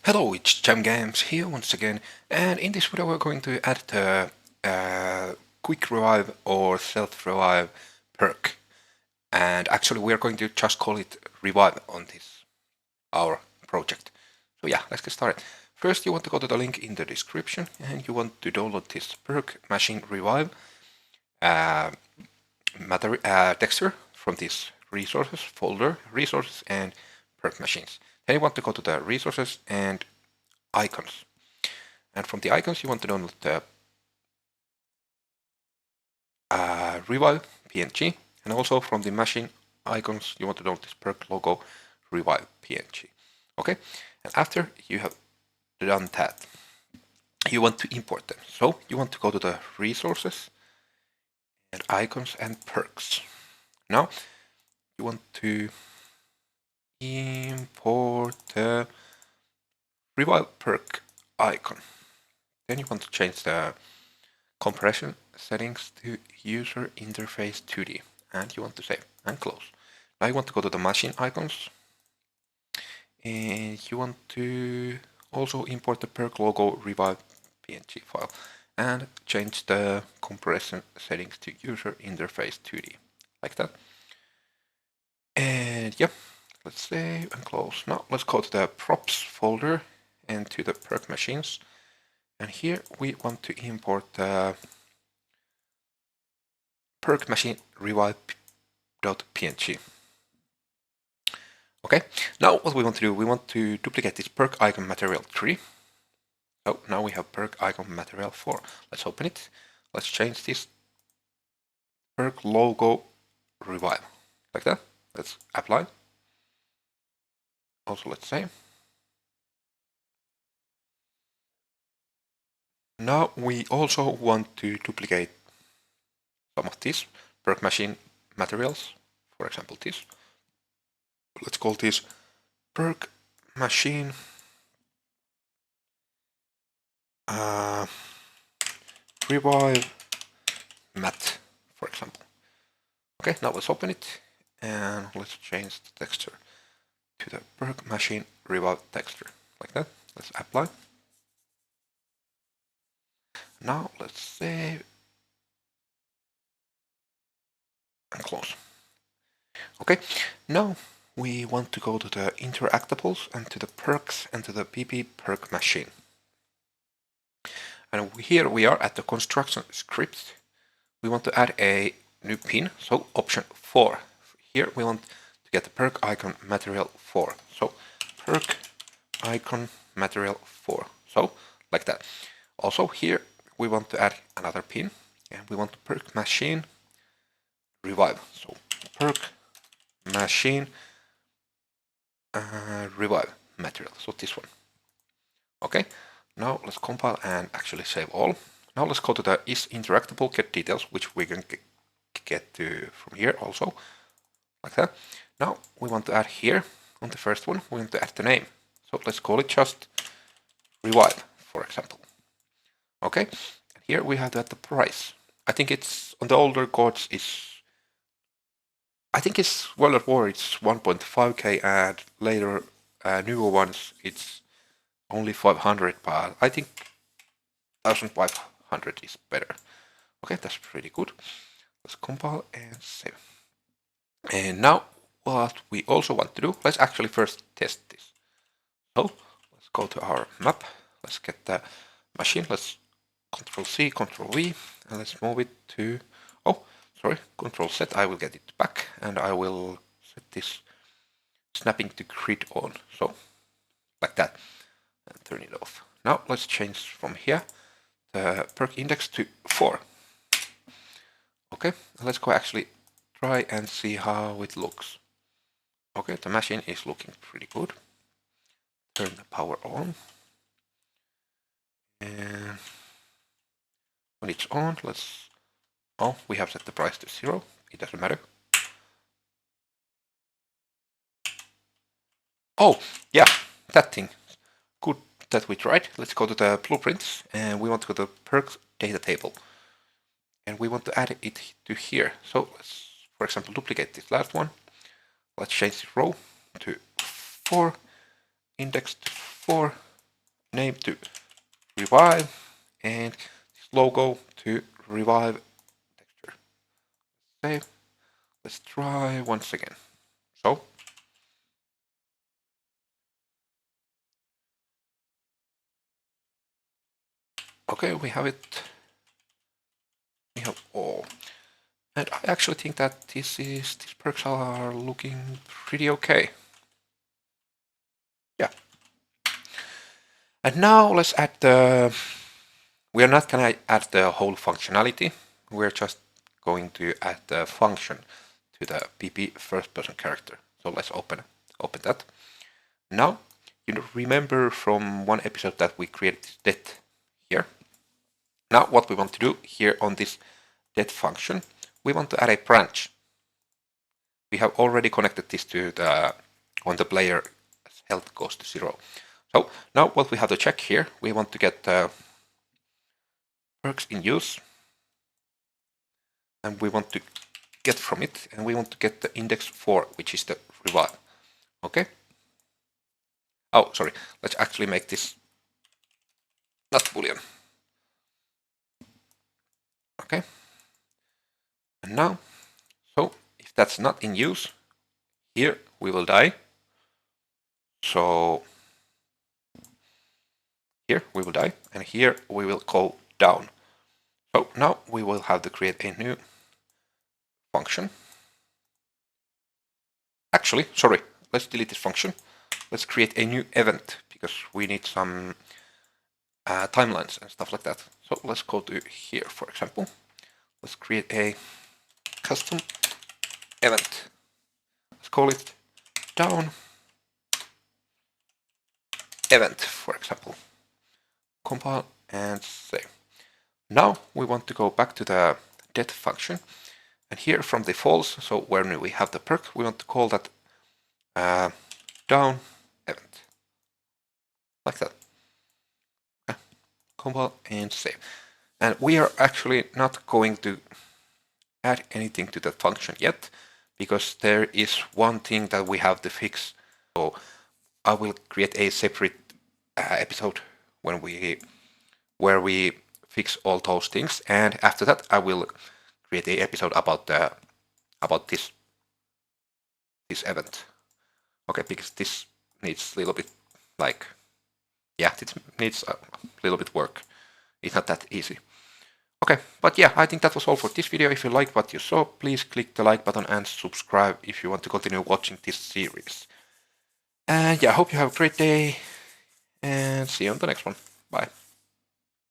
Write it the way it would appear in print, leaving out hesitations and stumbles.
Hello, it's Jam Games here once again, and in this video we're going to add the quick revive or self revive perk. And actually we're going to just call it revive on this our project. So yeah, let's get started. First you want to go to the link in the description and you want to download this perk machine revive texture from this resources folder, resources and perk machines. Then you want to go to the resources and icons. And from the icons, you want to download the Revive PNG. And also from the machine icons, you want to download this perk logo Revive PNG. Okay, and after you have done that, you want to import them. So you want to go to the resources and icons and perks. Now you want to import the Revive perk icon. Then you want to change the compression settings to user interface 2D, and you want to save and close. Now you want to go to the machine icons, and you want to also import the perk logo revive PNG file and change the compression settings to user interface 2D, like that. And yeah, let's save and close. Now let's go to the props folder and to the perk machines. And here we want to import the perk machine revive.png. Okay, now what we want to do, we want to duplicate this perk icon material 3. So now we have perk icon material 4. Let's open it. Let's change this perk logo revive, like that. Let's apply. Also let's save. Now we also want to duplicate some of these perk machine materials, for example this. Let's call this perk machine revive matte, for example. Okay, now let's open it and let's change the texture to the perk machine revive texture, like that. Let's apply. Now let's save and close. Okay, now we want to go to the interactables and to the perks and to the PP perk machine. And here we are at the construction script. We want to add a new pin, so option 4. Here we want to get the perk icon material 4. So perk icon material 4. So like that. Also here we want to add another pin and we want the perk machine revive. So perk machine revive material. So this one. Okay. Now let's compile and actually save all. Now let's go to the is interactable get details, which we can get to from here also, like that. Now we want to add here on the first one, we want to add the name. So let's call it just revive, for example. Okay, here we have to add the price. I think it's on the older CODs I think it's World at War, it's 1.5k, and later newer ones it's only 500, but I think 1500 is better. Okay, that's pretty good. Let's compile and save. And now what we also want to do, let's actually first test this. So let's go to our map. Let's get the machine. Let's Control C, Control V, and let's move it to, oh, sorry, Control Z. I will get it back and I will set this snapping to grid on. So like that, and turn it off. Now let's change from here the perk index to 4. Okay, let's go actually try and see how it looks. Okay, the machine is looking pretty good. Turn the power on. And when it's on, let's, oh, we have set the price to 0. It doesn't matter. Oh, yeah, that thing. Good that we tried. Let's go to the blueprints and we want to go to the perks data table. And we want to add it to here. So let's, for example, duplicate this last one. Let's change the row to 4, index to 4, name to revive and this logo to revive texture. Save. Let's try once again. So okay, we have it. We have all. And I actually think that these perks are looking pretty okay. Yeah. And now let's add the, we are not going to add the whole functionality. We're just going to add the function to the PP first person character. So let's open that. Now, you remember from one episode that we created this det here. Now what we want to do here on this det function, we want to add a branch. We have already connected this to the, when the player health goes to 0. So now what we have to check here, we want to get the perks in use, and we want to get from it, and we want to get the index 4, which is the revive. Okay. Oh, sorry. Let's actually make this not boolean. Okay. And now, so if that's not in use, here we will die. So here we will die, and here we will go down. So now we will have to create a new function. Actually, sorry, let's delete this function. Let's create a new event because we need some timelines and stuff like that. So let's go to here, for example. Let's create a custom event. Let's call it down event, for example. Compile and save. Now we want to go back to the det function, and here from the false, so when we have the perk, we want to call that down event, like that. Okay. Compile and save. And we are actually not going to add anything to that function yet, because there is one thing that we have to fix. So I will create a separate episode where we fix all those things, and after that I will create a episode about this event. Okay, because this needs a little bit it needs a little bit work. It's not that easy. Okay, but yeah, I think that was all for this video. If you liked what you saw, please click the like button and subscribe if you want to continue watching this series. And yeah, I hope you have a great day, and see you on the next one. Bye.